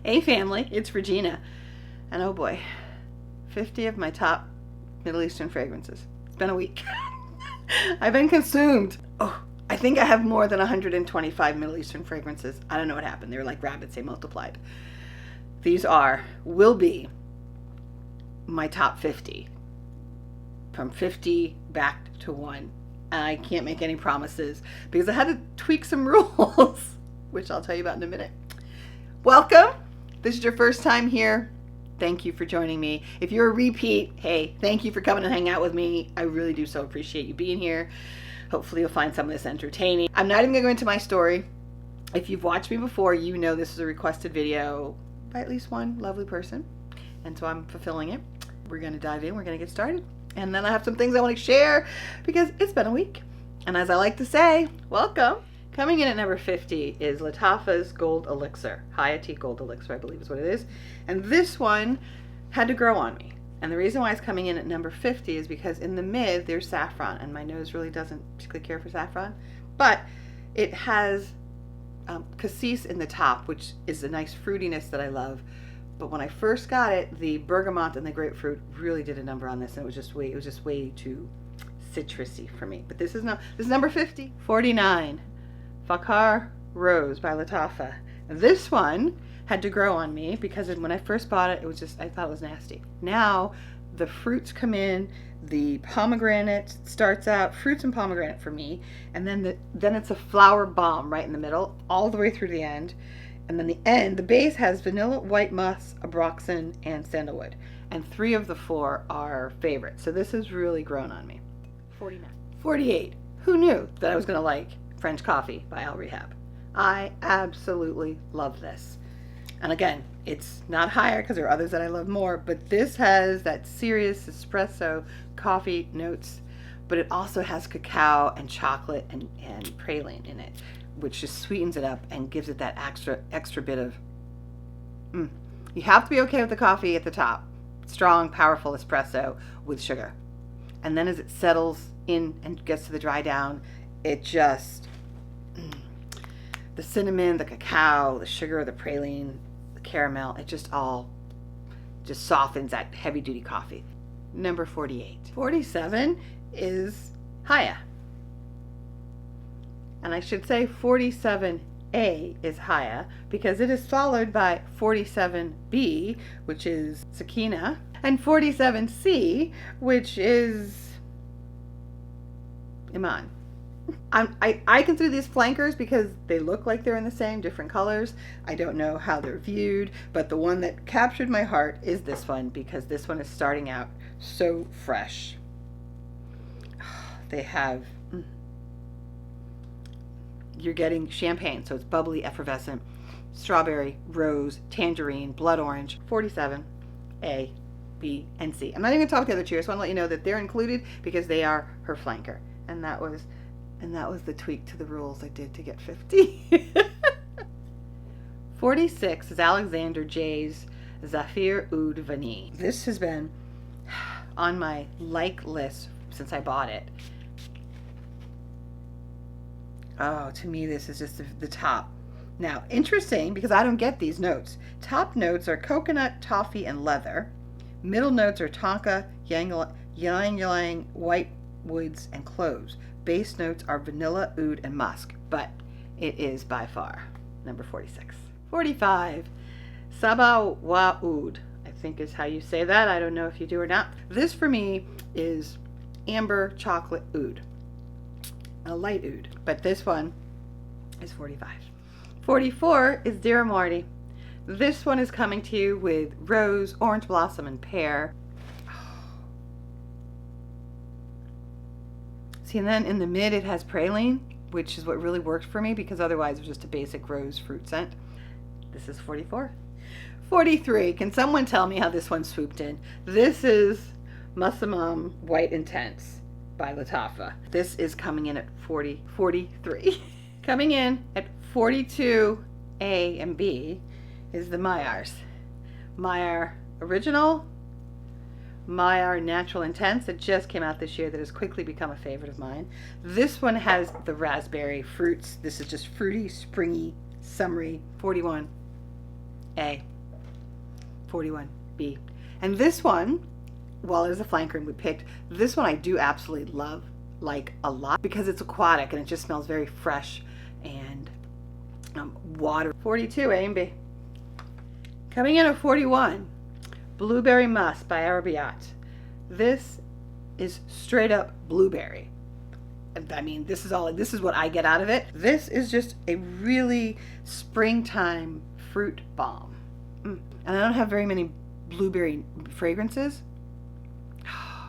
Hey family, it's Regina. And oh boy, 50 of my top Middle Eastern fragrances. It's been a week. I've been consumed. Oh, I think I have more than 125 Middle Eastern fragrances. I don't know what happened. They were like rabbits, they multiplied. These will be my top 50. From 50 back to 1. And I can't make any promises because I had to tweak some rules, which I'll tell you about in a minute. Welcome. This is your first time here. Thank you for joining me. If you're a repeat, hey, thank you for coming and hang out with me. I really do so appreciate you being here. Hopefully you'll find some of this entertaining. I'm not even gonna go into my story. If you've watched me before, you know this is a requested video by at least one lovely person. And so I'm fulfilling it. We're gonna dive in, we're gonna get started. And then I have some things I want to share because it's been a week. And as I like to say, welcome. Coming in at number 50 is Lattafa's Gold Elixir. Hayati Gold Elixir, I believe is what it is. And this one had to grow on me. And the reason why it's coming in at number 50 is because in the mid, there's saffron. And my nose really doesn't particularly care for saffron. But it has cassis in the top, which is a nice fruitiness that I love. But when I first got it, the bergamot and the grapefruit really did a number on this, and it was just way too citrusy for me. But this is number 50. 49, Fakhar Rose by Lattafa. This one had to grow on me because when I first bought it, I thought it was nasty. Now the fruits come in, the pomegranate starts out, fruits and pomegranate for me, and then it's a flower bomb right in the middle, all the way through the end. And then the base has vanilla, white musk, abroxan, and sandalwood. And 3 of the 4 are favorites. So this has really grown on me. 49. 48. Who knew that I was going to like French Coffee by Al-Rehab? I absolutely love this. And again, it's not higher because there are others that I love more, but this has that serious espresso coffee notes, but it also has cacao and chocolate and praline in it, which just sweetens it up and gives it that extra bit of You have to be okay with the coffee at the top. Strong, powerful espresso with sugar. And then as it settles in and gets to the dry down, it just the cinnamon, the cacao, the sugar, the praline, the caramel, it just all softens that heavy duty coffee. Number 48. 47 is Haya. And I should say 47A is Haya because it is followed by 47B, which is Sakeena, and 47C, which is Emaan. I consider these flankers because they look like they're in the same, different colors. I don't know how they're viewed, but the one that captured my heart is this one because this one is starting out so fresh. They have... You're getting champagne, so it's bubbly, effervescent, strawberry, rose, tangerine, blood orange. 47, A, B, and C. I'm not even going to talk about the other two. I just want to let you know that they're included because they are her flanker. And that was the tweak to the rules I did to get 50. 46 is Alexander J's Zafeer Oud Vanille. This has been on my like list since I bought it. Oh, to me, this is just the top. Now, interesting, because I don't get these notes. Top notes are coconut, toffee, and leather. Middle notes are tonka, ylang-ylang, white woods, and cloves. Base notes are vanilla, oud, and musk. But it is by far number 46. 45, Sab'ha Wa Oud, I think is how you say that. I don't know if you do or not. This, for me, is amber chocolate oud. A light oud, but this one is 45. 44 is Dirham. This one is coming to you with rose, orange blossom, and pear. See, and then in the mid it has praline, which is what really worked for me because otherwise it was just a basic rose fruit scent. This is 44. 43, can someone tell me how this one swooped in? This is Musaman White Intense by Lattafa. This is coming in at 43. Coming in at 42, A and B, is the Mayars. Mayar Original, Mayar Natural Intense that just came out this year that has quickly become a favorite of mine. This one has the raspberry fruits. This is just fruity, springy, summery. 41, A. 41B. And this one, well, there's a flanker and we picked, this one I do absolutely love, like a lot, because it's aquatic and it just smells very fresh and water. 42, A and B. Coming in at 41, Blueberry Musk by Ana Abiyedh. This is straight up blueberry. I mean, this is what I get out of it. This is just a really springtime fruit bomb. And I don't have very many blueberry fragrances.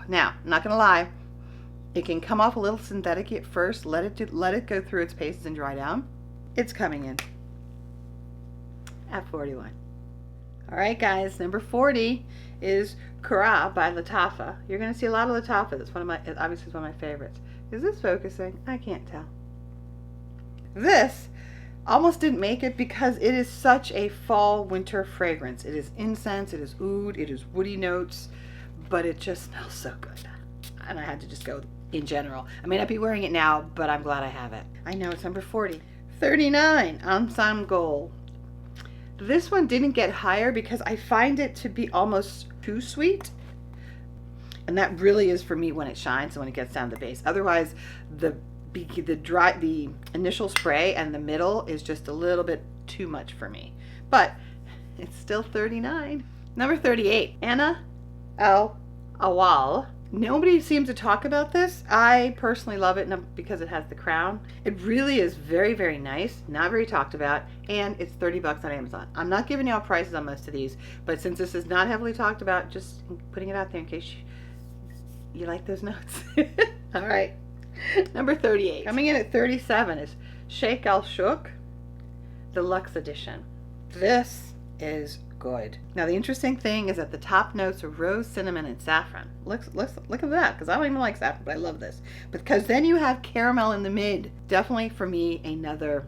Now, I'm not gonna lie, it can come off a little synthetic at first. Let it go through its paces and dry down. It's coming in at 41. All right, guys, number 40 is Khurah by Lattafa. You're going to see a lot of Lattafa. That's obviously one of my favorites. Is this focusing? I can't tell. This almost didn't make it because it is such a fall winter fragrance. It is incense, it is oud, it is woody notes, but it just smells so good. And I had to just go in general. I may not be wearing it now, but I'm glad I have it. I know it's number 40. 39, Ansaam Gold. This one didn't get higher because I find it to be almost too sweet. And that really is for me when it shines and when it gets down the base. Otherwise, the initial spray and the middle is just a little bit too much for me. But it's still 39. Number 38, Ana Alawwal. Nobody seems to talk about this. I personally love it because it has the crown. It really is very, very nice, not very talked about, and it's 30 bucks on Amazon. I'm not giving y'all prices on most of these, but since this is not heavily talked about, just putting it out there in case you like those notes. All right. Number 38. Coming in at 37 is Sheik Al Shuyukh Deluxe Edition. This is good. Now the interesting thing is that the top notes are rose, cinnamon, and saffron. Look at that, because I don't even like saffron, but I love this. Because then you have caramel in the mid. Definitely for me another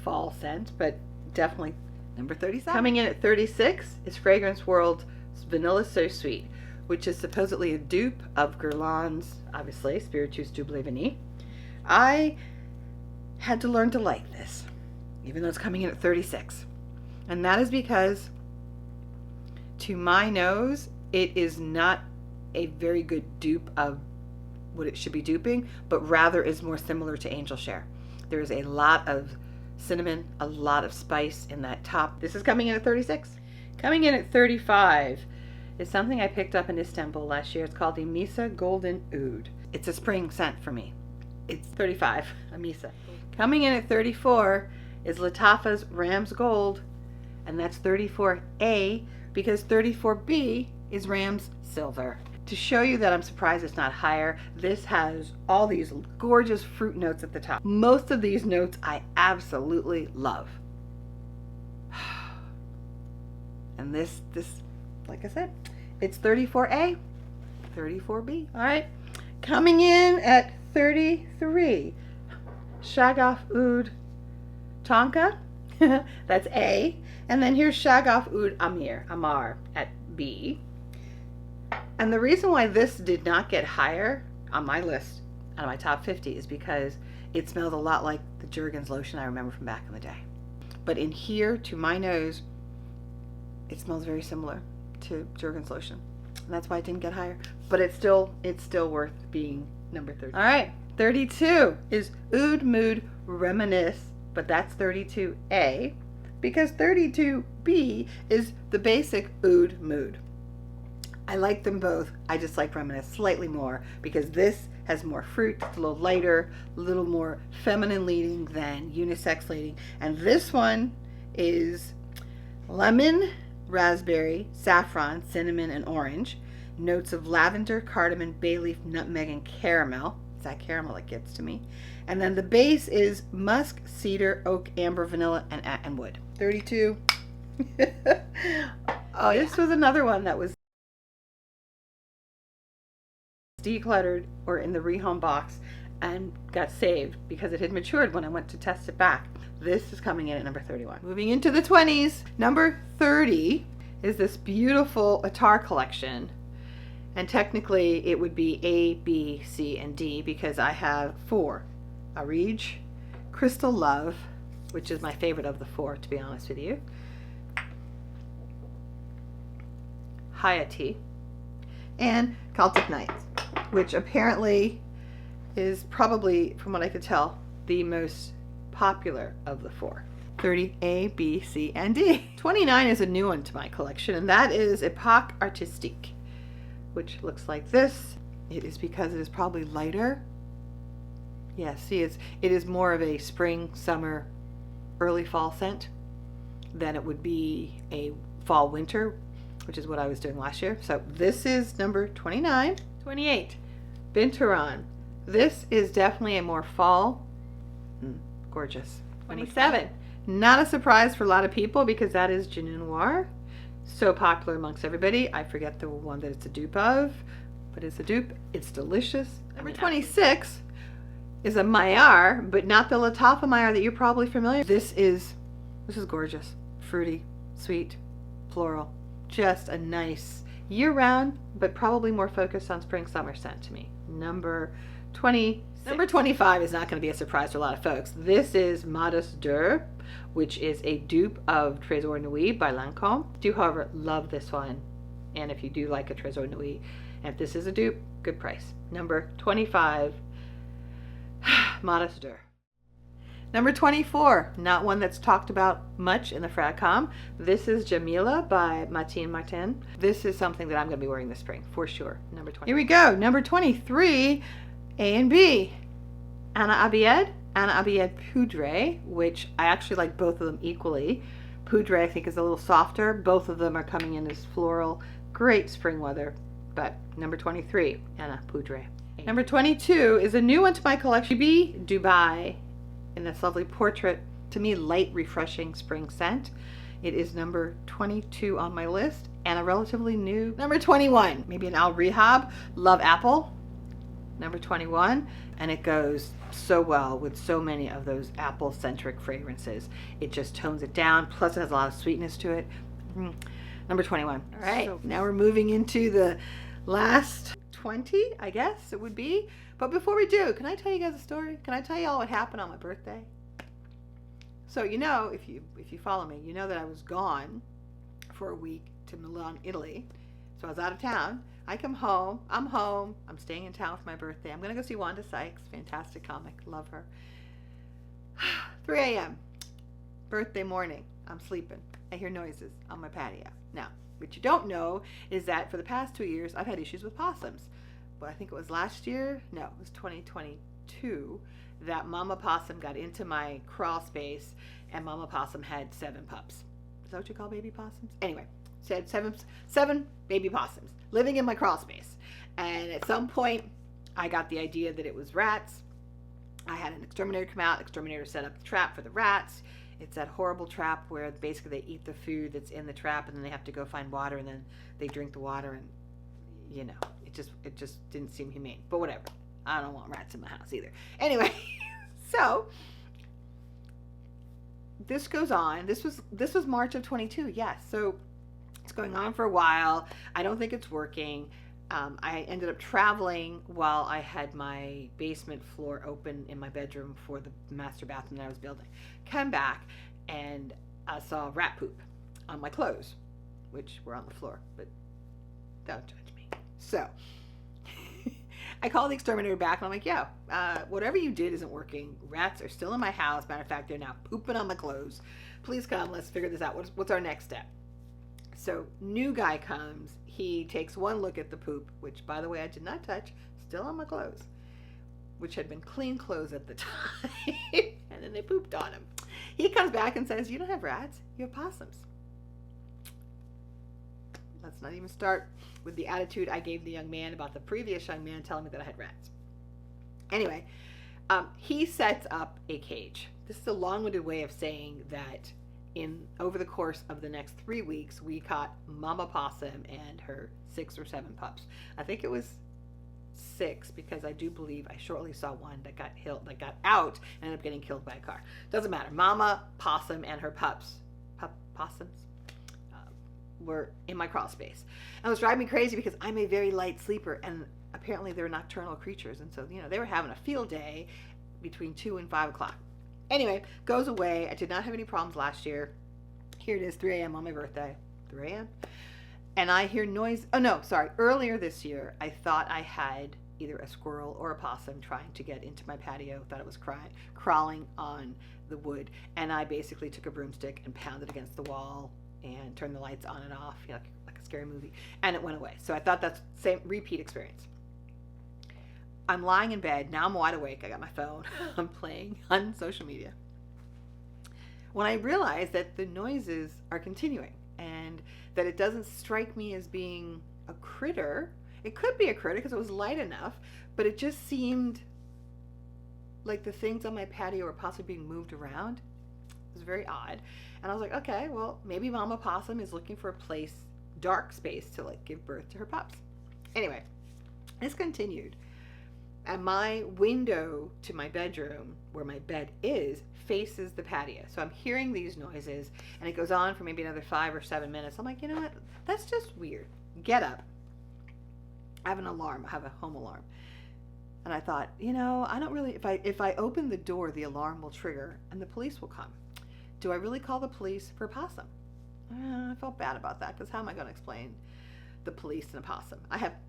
fall scent, but definitely number 37. Coming in at 36 is Fragrance World's Vanilla So Sweet, which is supposedly a dupe of Guerlain's, obviously, Spiritueuse Double Vanille. I had to learn to like this, even though it's coming in at 36. And that is because, to my nose, it is not a very good dupe of what it should be duping, but rather is more similar to Angel Share. There's a lot of cinnamon, a lot of spice in that top. This is coming in at 36. Coming in at 35 is something I picked up in Istanbul last year. It's called Emissa Golden Oud. It's a spring scent for me. It's 35, Emissa. Coming in at 34 is Lattafa's Ramz Gold, and that's 34A because 34B is Ramz Silver. To show you that I'm surprised it's not higher, this has all these gorgeous fruit notes at the top. Most of these notes I absolutely love. And this, like I said, it's 34A, 34B. All right, coming in at 33, Shaghaf Oud Tonka, that's A. And then here's Shaghaf Oud Ahmar at B. And the reason why this did not get higher on my list, out of my top 50, is because it smelled a lot like the Jergens lotion I remember from back in the day. But in here, to my nose, it smells very similar to Jergens lotion. And that's why it didn't get higher. But it's still worth being number 30. All right, 32 is Oud Mood Reminisce, but that's 32A. Because 32B is the basic Oud Mood. I like them both. I just like Reminisce slightly more because this has more fruit, it's a little lighter, a little more feminine leading than unisex leading. And this one is lemon, raspberry, saffron, cinnamon, and orange. Notes of lavender, cardamom, bay leaf, nutmeg, and caramel. It's that caramel that gets to me. And then the base is musk, cedar, oak, amber, vanilla, and wood. 32. Oh, this was another one that was decluttered or in the rehome box and got saved because it had matured when I went to test it back. This is coming in at number 31. Moving into the 20s, number 30 is this beautiful Attar collection. And technically it would be A, B, C, and D because I have 4. Arij, Crystal Love, which is my favorite of the 4, to be honest with you. Hayati, and Celtic Nights, which apparently is probably, from what I could tell, the most popular of the 4. 30 A, B, C, and D. 29 is a new one to my collection, and that is Epoque Artistique, which looks like this. It is because it is probably lighter. Yeah, see, it is more of a spring, summer, early fall scent than it would be a fall, winter, which is what I was doing last year. So this is number 29. 28, Bint Hooran. This is definitely a more fall. Gorgeous. 27. Not a surprise for a lot of people because that is Junoon Noir. So popular amongst everybody. I forget the one that it's a dupe of, but it's a dupe. It's delicious. Number 26 is a Mayar, but not the Lattafa Mayar that you're probably familiar with. This is gorgeous. Fruity, sweet, floral. Just a nice year-round, but probably more focused on spring, summer scent to me. Number 20. Number 25 is not going to be a surprise to a lot of folks. This is Modest Deux, which is a dupe of Trésor Nuit by Lancôme. Do, however, love this one. And if you do like a Trésor Nuit, and if this is a dupe, good price. Number 25, Modest Deux. Number 24, not one that's talked about much in the Fragcom. This is Jamila by Martin Martin. This is something that I'm going to be wearing this spring, for sure. Number 20. Here we go. Number 23, A and B. Ana Abiyedh Poudree, which I actually like both of them equally. Poudree I think is a little softer. Both of them are coming in as floral. Great spring weather. But number 23, Ana Poudree. Number 22 is a new one to my collection. B Dubai in this lovely portrait, to me, light, refreshing spring scent. It is number 22 on my list and a relatively new. Number 21, maybe an Al-Rehab, Love Apple. Number 21, and it goes so well with so many of those apple-centric fragrances. It just tones it down, plus it has a lot of sweetness to it. Number 21. All right, so now we're moving into the last 20, I guess it would be. But before we do, can I tell you guys a story? Can I tell you all what happened on my birthday? So you know, if you follow me, you know that I was gone for a week to Milan, Italy. So I was out of town. I come home. I'm staying in town for my birthday. I'm going to go see Wanda Sykes. Fantastic comic. Love her. 3 a.m. Birthday morning. I'm sleeping. I hear noises on my patio. Now, what you don't know is that for the past 2 years, I've had issues with possums. But I think it was last year. No, it was 2022 that Mama Possum got into my crawl space, and Mama Possum had 7 pups. Is that what you call baby possums? Anyway, she had seven baby possums living in my crawl space. And at some point, I got the idea that it was rats. I had an exterminator come out. Exterminator set up the trap for the rats. It's that horrible trap where basically they eat the food that's in the trap, and then they have to go find water, and then they drink the water, and you know, it just didn't seem humane. But whatever. I don't want rats in my house either. Anyway, so this goes on. This was March of 22. Yes. So it's going on for a while. I don't think it's working. I ended up traveling while I had my basement floor open in my bedroom for the master bathroom that I was building. Come back and I saw rat poop on my clothes, which were on the floor, but don't judge me. So I called the exterminator back and I'm like, yo, whatever you did isn't working. Rats are still in my house. Matter of fact, they're now pooping on my clothes. Please come, let's figure this out. What's our next step? So new guy comes. He takes one look at the poop, which, by the way, I did not touch, still on my clothes, which had been clean clothes at the time. And then they pooped on him. He comes back and says, you don't have rats, you have possums. Let's not even start with the attitude I gave the young man about the previous young man telling me that I had rats. Anyway, he sets up a cage. This is a long-winded way of saying that over the course of the next 3 weeks, we caught Mama Possum and her 6 or 7 pups. I think it was 6 because I do believe I shortly saw one that got out and ended up getting killed by a car. Doesn't matter. Mama Possum and her possums were in my crawl space. And it was driving me crazy because I'm a very light sleeper, and apparently they're nocturnal creatures, and so they were having a field day between 2 and 5 o'clock. Anyway, goes away. I did not have any problems last year. Here it is, 3 a.m. on my birthday. 3 a.m. and I hear noise. Oh no, sorry. Earlier this year, I thought I had either a squirrel or a possum trying to get into my patio. Thought it was crawling on the wood, and I basically took a broomstick and pounded against the wall and turned the lights on and off, you know, like a scary movie, and it went away. So I thought that's same repeat experience. I'm lying in bed now. I'm wide awake. I got my phone. I'm playing on social media. When I realize that the noises are continuing and that it doesn't strike me as being a critter. It could be a critter because it was light enough, but it just seemed like the things on my patio were possibly being moved around. It was very odd. And I was like, okay, well, maybe Mama Possum is looking for a place, dark space, to like give birth to her pups. Anyway, this continued. And my window to my bedroom, where my bed is, faces the patio. So I'm hearing these noises, and it goes on for maybe another 5 or 7 minutes. I'm like, you know what? That's just weird. Get up. I have an alarm. I have a home alarm. And I thought, you know, I don't really, if I open the door, the alarm will trigger and the police will come. Do I really call the police for a possum? I felt bad about that, because how am I going to explain the police and a possum?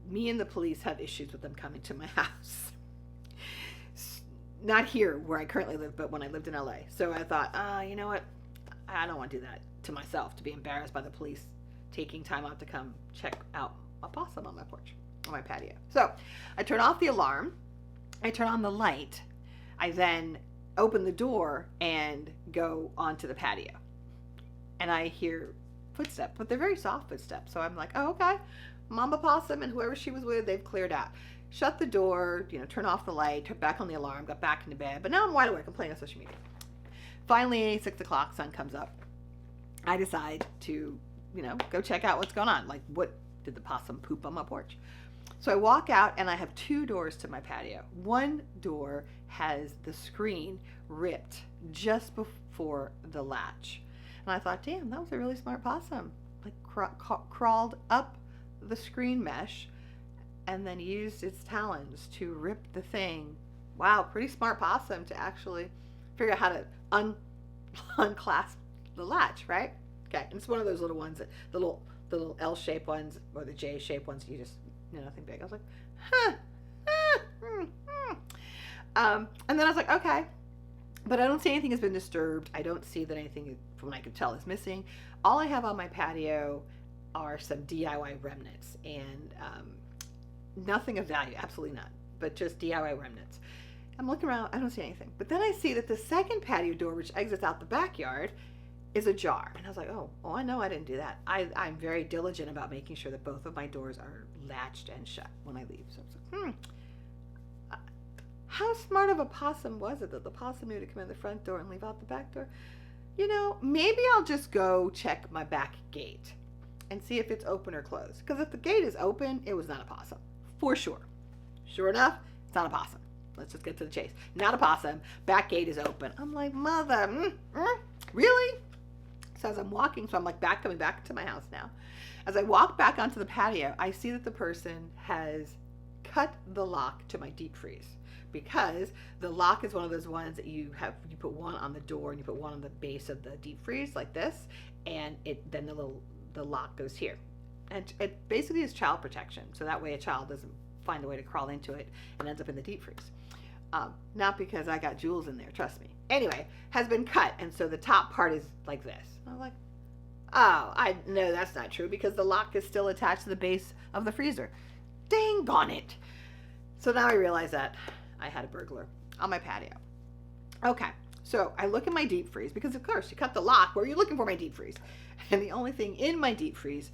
Me and the police have issues with them coming to my house. Not here where I currently live, but when I lived in LA. So I thought, you know what? I don't want to do that to myself, to be embarrassed by the police taking time out to come check out a possum on my porch, on my patio. So I turn off the alarm. I turn on the light. I then open the door and go onto the patio. And I hear footsteps, but they're very soft footsteps. So I'm like, oh, okay. Mama Possum and whoever she was with, they've cleared out. Shut the door, you know, turn off the light, turn back on the alarm, got back into bed. But now I'm wide awake. I'm playing on social media. Finally, 6 o'clock, sun comes up. I decide to, you know, go check out what's going on. Like, what did the possum poop on my porch? So I walk out, and I have 2 doors to my patio. One door has the screen ripped just before the latch. And I thought, damn, that was a really smart possum. Like, crawled up the screen mesh and then used its talons to rip the thing. Wow, pretty smart possum to actually figure out how to unclasp the latch, right? Okay, and it's one of those little ones, the little L-shaped ones or the J-shaped ones. You just, you know, nothing big. I was like, huh. And then I was like, okay. But I don't see anything has been disturbed. I don't see that anything, from what I could tell, is missing. All I have on my patio are some DIY remnants, and nothing of value, absolutely not, but just DIY remnants. I'm looking around, I don't see anything. But then I see that the second patio door, which exits out the backyard, is ajar. And I was like, oh, I know I didn't do that. I'm very diligent about making sure that both of my doors are latched and shut when I leave. So I was like, how smart of a possum was it that the possum knew to come in the front door and leave out the back door? You know, maybe I'll just go check my back gate and see if it's open or closed. Because if the gate is open, it was not a possum. For sure. Sure enough, it's not a possum. Let's just get to the chase. Not a possum. Back gate is open. I'm like, mother, really? So as I'm walking, so I'm like coming back to my house now. As I walk back onto the patio, I see that the person has cut the lock to my deep freeze, because the lock is one of those ones that you put one on the door and you put one on the base of the deep freeze like this, and then the lock goes here, and it basically is child protection, so that way a child doesn't find a way to crawl into it and ends up in the deep freeze. Not because I got jewels in there, trust me. Anyway, has been cut, and so the top part is like this. I was like, oh, I know that's not true, because the lock is still attached to the base of the freezer. Dang on it. So now I realize that I had a burglar on my patio. Okay, so I look in my deep freeze, because of course you cut the lock. Where are you looking for my deep freeze? And the only thing in my deep freeze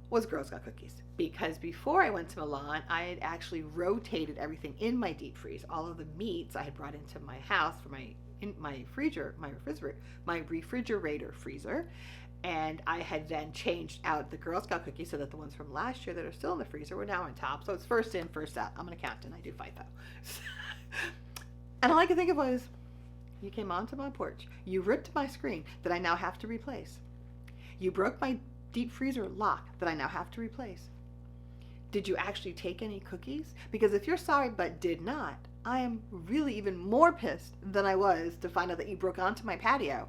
was Girl Scout cookies, because before I went to Milan, I had actually rotated everything in my deep freeze. All of the meats I had brought into my house for my refrigerator freezer, and I had then changed out the Girl Scout cookies so that the ones from last year that are still in the freezer were now on top. So it's first in, first out. I'm an accountant. I do FIFO. And all I could think of was, you came onto my porch. You ripped my screen that I now have to replace. You broke my deep freezer lock that I now have to replace. Did you actually take any cookies? Because if you're sorry but did not, I am really even more pissed than I was to find out that you broke onto my patio.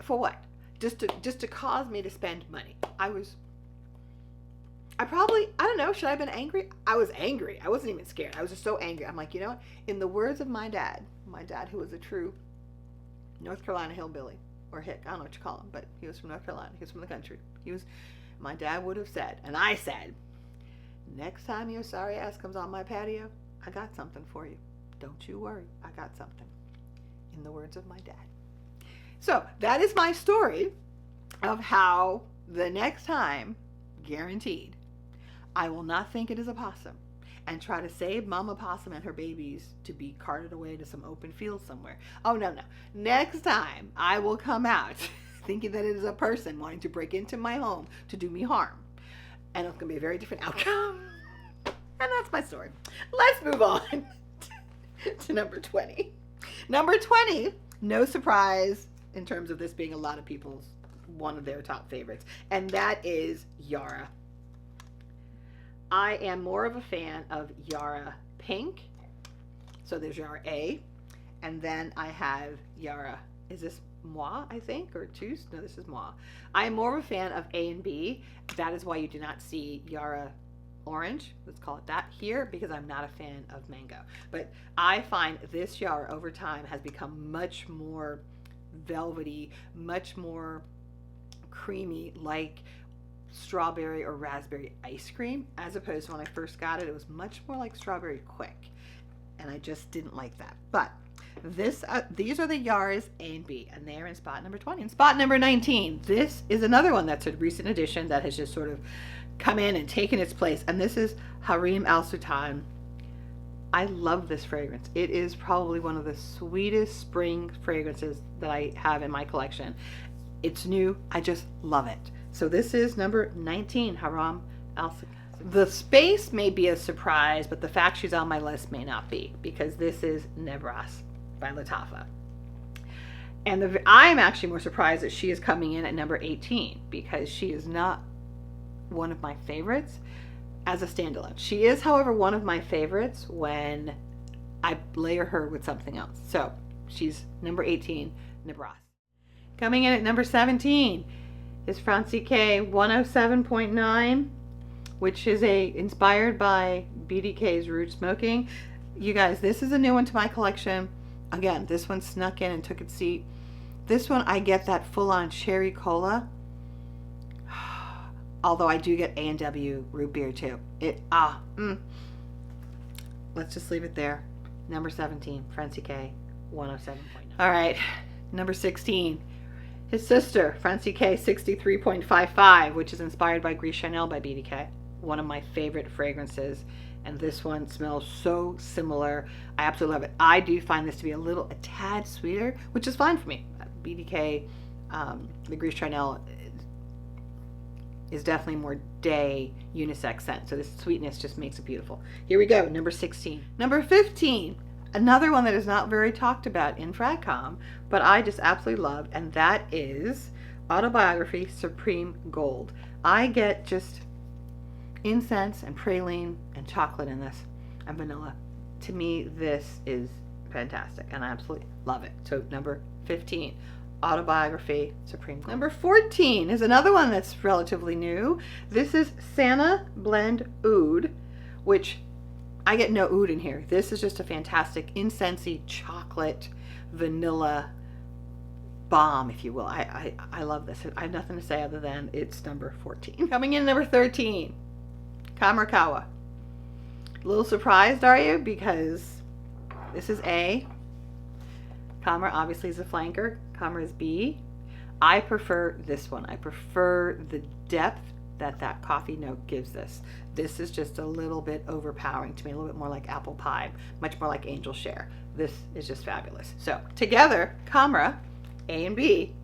For what? Just to cause me to spend money. I was I don't know, should I have been angry? I was angry. I wasn't even scared. I was just so angry. I'm like, you know what? In the words of my dad who was a true North Carolina hillbilly, or hick, I don't know what you call him, but he was from North Carolina. He was from the country. My dad would have said, and I said, next time your sorry ass comes on my patio, I got something for you. Don't you worry. I got something. In the words of my dad. So that is my story of how the next time, guaranteed, I will not think it is a possum and try to save Mama Possum and her babies to be carted away to some open field somewhere. Oh, no. Next time, I will come out thinking that it is a person wanting to break into my home to do me harm. And it's going to be a very different outcome. And that's my story. Let's move on to number 20. Number 20, no surprise in terms of this being a lot of people's, one of their top favorites. And that is Yara. I am more of a fan of Yara Pink. So there's Yara A. And then I have Yara, is this Moi, I think, or Tous? No, this is Moi. I am more of a fan of A and B. That is why you do not see Yara Orange, let's call it that, here, because I'm not a fan of mango. But I find this Yara over time has become much more velvety, much more creamy, like strawberry or raspberry ice cream, as opposed to when I first got it, it was much more like strawberry quick, and I just didn't like that. But these are the Yaras A and B, and they're in spot number 20. And spot number 19, this is another one that's a recent addition that has just sort of come in and taken its place, and this is Harim Al Sultan. I love this fragrance. It is probably one of the sweetest spring fragrances that I have in my collection. It's new. I just love it. So this is number 19, Harim Al Sultan. The space may be a surprise, but the fact she's on my list may not be, because this is Nebras by Lattafa. And I'm actually more surprised that she is coming in at number 18, because she is not one of my favorites as a standalone. She is, however, one of my favorites when I layer her with something else. So she's number 18, Nebras. Coming in at number 17 is Francique 107.9, which is inspired by BDK's Root Smoking. You guys, this is a new one to my collection. Again, this one snuck in and took its seat. This one, I get that full-on cherry cola. Although I do get A&W root beer too. Let's just leave it there. Number 17, Francique 107.9. All right, number 16. His sister, Francique 63.55, which is inspired by Gris Chanel by BDK. One of my favorite fragrances. And this one smells so similar. I absolutely love it. I do find this to be a tad sweeter, which is fine for me. BDK, the Gris Chanel, is definitely more day unisex scent. So this sweetness just makes it beautiful. Here we go, number 16. Number 15, another one that is not very talked about in Fragcom, but I just absolutely loved, and that is Autobiography Supreme Gold. I get just incense and praline and chocolate in this, and vanilla. To me, this is fantastic, and I absolutely love it. So number 15, Autobiography Supreme Gold. Number 14 is another one that's relatively new. This is Sana Blend Oud, which I get no oud in here. This is just a fantastic incensey chocolate vanilla bomb, if you will. I love this. I have nothing to say other than it's number 14. Coming in number 13, Kamarakawa. A little surprised, are you? Because this is A. Kamar obviously is a flanker. Kamar is B. I prefer this one. I prefer the depth that coffee note gives this. This is just a little bit overpowering to me, a little bit more like apple pie, much more like angel share. This is just fabulous. So together, Kamara, A and B,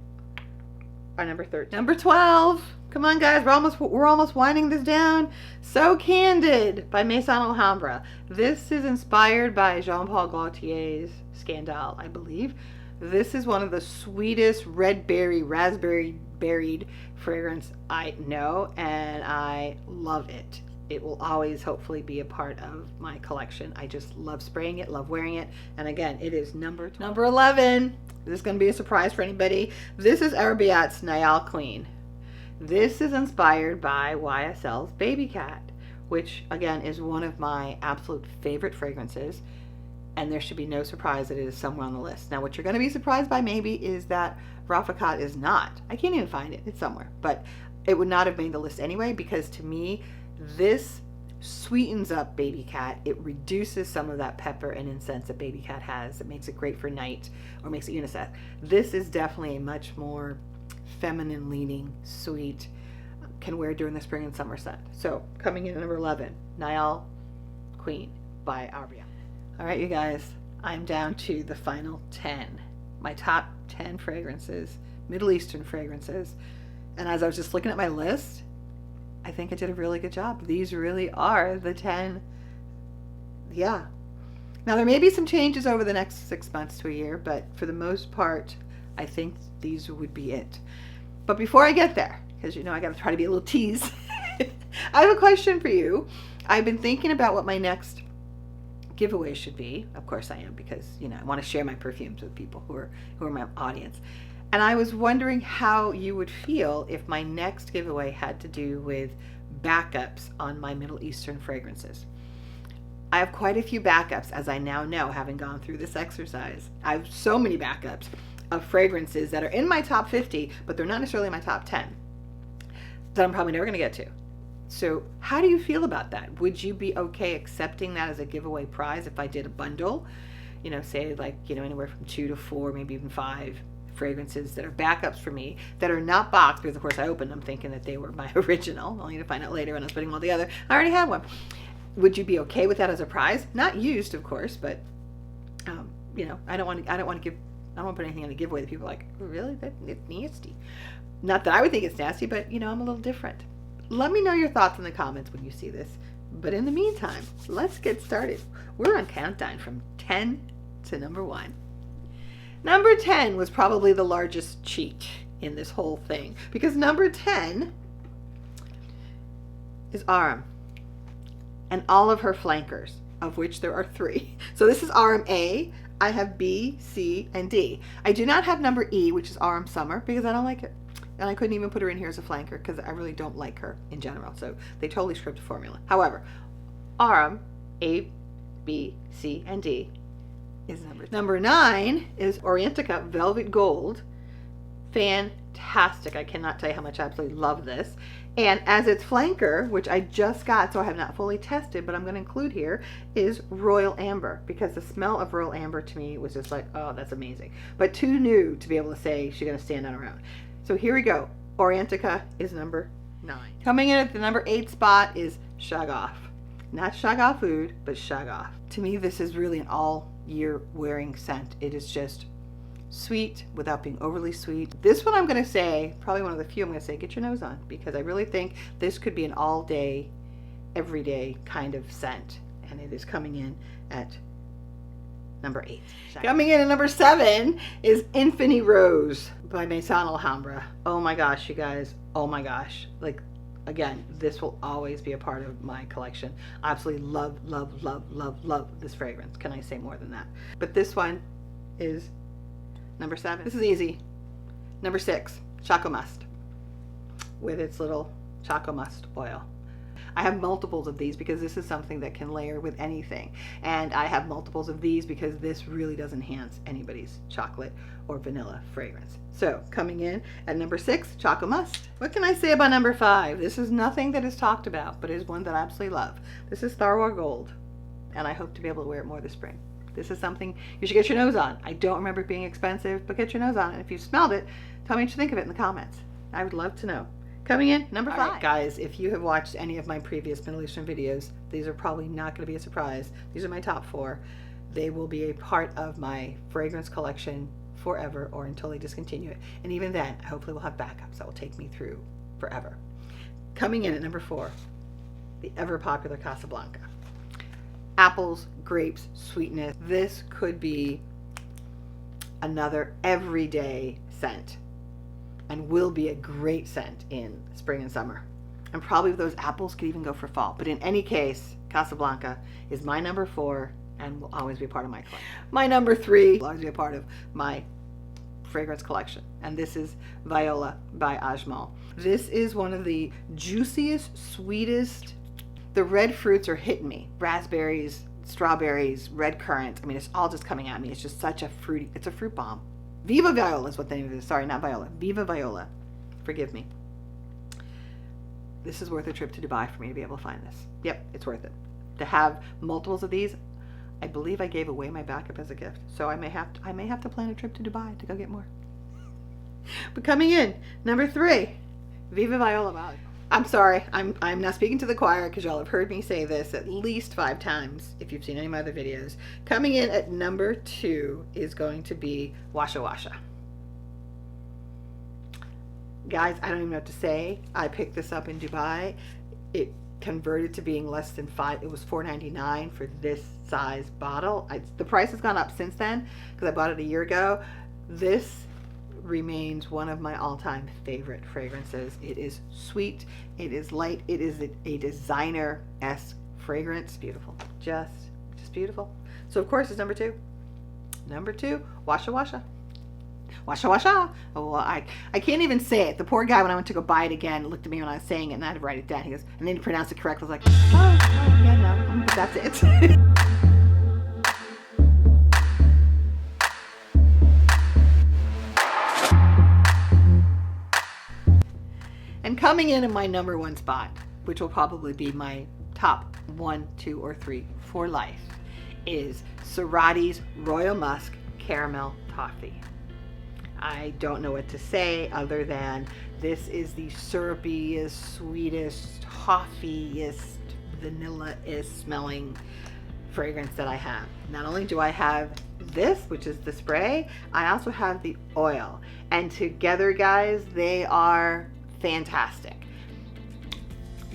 are number 13. Number 12. Come on, guys, we're almost winding this down. So Candid by Maison Alhambra. This is inspired by Jean-Paul Gaultier's Scandale, I believe. This is one of the sweetest red berry, raspberry berried fragrance I know, and I love it. It will always hopefully be a part of my collection. I just love spraying it, love wearing it. And again, it is number 11. This is going to be a surprise for anybody. This is Arabiat's Nayal Queen. This is inspired by YSL's Baby Cat, which again is one of my absolute favorite fragrances, and there should be no surprise that it is somewhere on the list. Now what you're going to be surprised by maybe is that Rafaqat is not. I can't even find it. It's somewhere, but it would not have made the list anyway, because to me this sweetens up Baby Cat. It reduces some of that pepper and incense that Baby Cat has. It makes it great for night, or makes it unisex. This is definitely a much more feminine leaning, sweet, can wear during the spring and summer scent. So coming in at number 11, Nayal Queen by Arabia. All right, you guys, I'm down to the final 10, my top 10 fragrances, Middle Eastern fragrances. And as I was just looking at my list, I think I did a really good job. These really are the 10. Yeah. Now there may be some changes over the next 6 months to a year, but for the most part, I think these would be it. But before I get there, because you know I got to try to be a little tease, I have a question for you. I've been thinking about what my next giveaway should be. Of course I am, because you know I want to share my perfumes with people who are my audience. And I was wondering how you would feel if my next giveaway had to do with backups on my Middle Eastern fragrances. I have quite a few backups, as I now know, having gone through this exercise. I have so many backups of fragrances that are in my top 50, but they're not necessarily in my top 10, that I'm probably never going to get to. So how do you feel about that? Would you be okay accepting that as a giveaway prize if I did a bundle? You know, say like, you know, anywhere from 2 to 4, maybe even 5 fragrances that are backups for me, that are not boxed, because of course I opened them thinking that they were my original, only to find out later when I was putting them all together I already had one. Would you be okay with that as a prize? Not used, of course, but you know, I don't want to put anything on a giveaway that people are like, oh, really? It's nasty. Not that I would think it's nasty, but you know, I'm a little different. Let me know your thoughts in the comments when you see this. But in the meantime, let's get started. We're on countdown from 10 to number 1. Number 10 was probably the largest cheat in this whole thing, because number 10 is Aram and all of her flankers, of which there are 3. So this is Aram A. I have B, C, and D. I do not have number E, which is Aram Summer, because I don't like it. And I couldn't even put her in here as a flanker because I really don't like her in general. So they totally screwed the formula. However, Aram A, B, C, and D is number 9 is Orientica Velvet Gold. Fantastic. I cannot tell you how much I absolutely love this. And as its flanker, which I just got, so I have not fully tested, but I'm going to include here, is Royal Amber, because the smell of Royal Amber to me was just like, oh, that's amazing. But too new to be able to say she's going to stand on her own. So here we go. Orientica is number 9. Coming in at the number 8 spot is Shaghaf. Not Shaghaf Oud, but Shaghaf. To me, this is really an all-year wearing scent. It is just sweet without being overly sweet. This one I'm going to say, probably one of the few I'm going to say, get your nose on, because I really think this could be an all-day, everyday kind of scent. And it is coming in at number 8. Coming in at number 7 is Infinity Rose by Maison Alhambra. Oh my gosh, you guys. Oh my gosh. Like, again, this will always be a part of my collection. I absolutely love, love, love, love, love this fragrance. Can I say more than that? But this one is number 7. This is easy. Number 6, Choco Must, with its little Choco Must oil. I have multiples of these because this is something that can layer with anything. And I have multiples of these because this really does enhance anybody's chocolate or vanilla fragrance. So coming in at number 6, Choco Must. What can I say about number 5? This is nothing that is talked about, but is one that I absolutely love. This is Sab'ha Wa Gold, and I hope to be able to wear it more this spring. This is something you should get your nose on. I don't remember it being expensive, but get your nose on it. And if you've smelled it, tell me what you think of it in the comments. I would love to know. Coming in, number 5. Right, guys, if you have watched any of my previous Middle Eastern videos, these are probably not going to be a surprise. These are my top 4. They will be a part of my fragrance collection forever, or until they discontinue it. And even then, hopefully we'll have backups that will take me through forever. Coming in at number 4, the ever popular Casablanca. Apples, grapes, sweetness. This could be another everyday scent, and will be a great scent in spring and summer. And probably those apples could even go for fall. But in any case, Casablanca is my number 4 and will always be a part of my collection. My number 3 will always be a part of my fragrance collection. And this is Viola by Ajmal. This is one of the juiciest, sweetest. The red fruits are hitting me. Raspberries, strawberries, red currants. I mean, it's all just coming at me. It's just such a fruity, it's a fruit bomb. Viva Viola is what the name of it is. Sorry, not Viola. Viva Viola. Forgive me. This is worth a trip to Dubai for me to be able to find this. Yep, it's worth it. To have multiples of these. I believe I gave away my backup as a gift. So I may have to plan a trip to Dubai to go get more. But coming in, number 3, Viva Viola Oud. I'm sorry, I'm not speaking to the choir because y'all have heard me say this at least 5 times if you've seen any of my other videos. Coming in at number 2 is going to be Washa Washa. Guys, I don't even know what to say. I picked this up in Dubai. It converted to being less than $5. It was $4.99 for this size bottle. The price has gone up since then because I bought it a year ago. This remains one of my all-time favorite fragrances. It is sweet. It is light. It is a designer-esque fragrance. Beautiful. Just beautiful. So of course it's number 2. Number 2, Washa Washa. Washa Washa. Oh, well, I can't even say it. The poor guy, when I went to go buy it again, looked at me when I was saying it and I had to write it down. He goes, and then he pronounced it correctly. I was like, oh yeah, no, but that's it. And coming in at my number 1 spot, which will probably be my top 1, 2, or 3 for life, is Cerati's Royal Musk Caramel Toffee. I don't know what to say other than this is the syrupiest, sweetest, toffeeiest, vanilla-ist smelling fragrance that I have. Not only do I have this, which is the spray, I also have the oil. And together, guys, they are fantastic.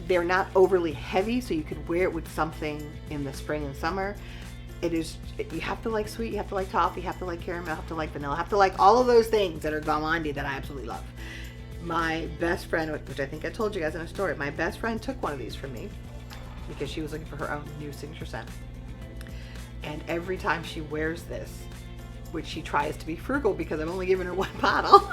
They're not overly heavy, so you could wear it with something in the spring and summer. You have to like sweet, you have to like toffee, you have to like caramel, you have to like vanilla, you have to like all of those things that are gourmandy that I absolutely love. My best friend, which I think I told you guys in a story, my best friend took one of these from me because she was looking for her own new signature scent. And every time she wears this, which she tries to be frugal because I've only given her 1 bottle,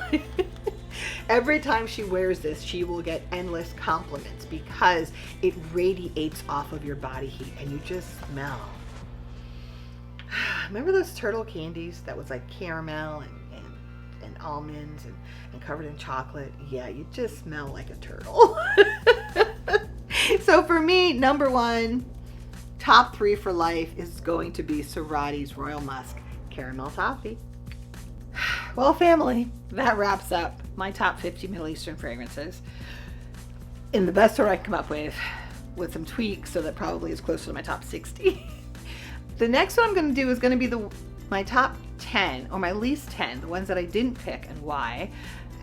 every time she wears this, she will get endless compliments because it radiates off of your body heat and you just smell. Remember those turtle candies that was like caramel and almonds and covered in chocolate? Yeah, you just smell like a turtle. So for me, number 1, top 3 for life is going to be Cerati's Royal Musk Caramel Toffee. Well, family, that wraps up my top 50 Middle Eastern fragrances in the best order I can come up with some tweaks, so that probably is closer to my top 60. The next one I'm going to do is going to be my top 10 or my least 10, the ones that I didn't pick and why.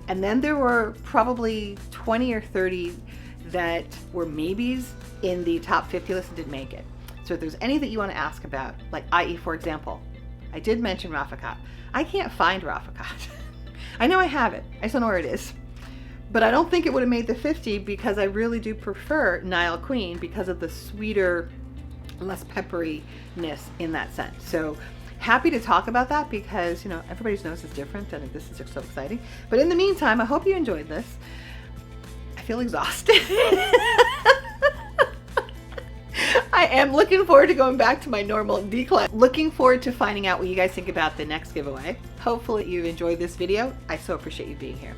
And then there were probably 20 or 30 that were maybes in the top 50 list and didn't make it. So if there's anything you want to ask about, like i.e. for example, I did mention Rafiqat. I can't find Rafiqat. I know I have it. I just don't know where it is. But I don't think it would have made the 50 because I really do prefer Nile Queen because of the sweeter, less pepperiness in that scent. So happy to talk about that because, you know, everybody's nose is different and this is just so exciting. But in the meantime, I hope you enjoyed this. I feel exhausted. I am looking forward to going back to my normal decline. Looking forward to finding out what you guys think about the next giveaway. Hopefully you enjoyed this video. I so appreciate you being here.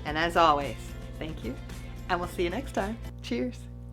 And as always, thank you. And we'll see you next time. Cheers.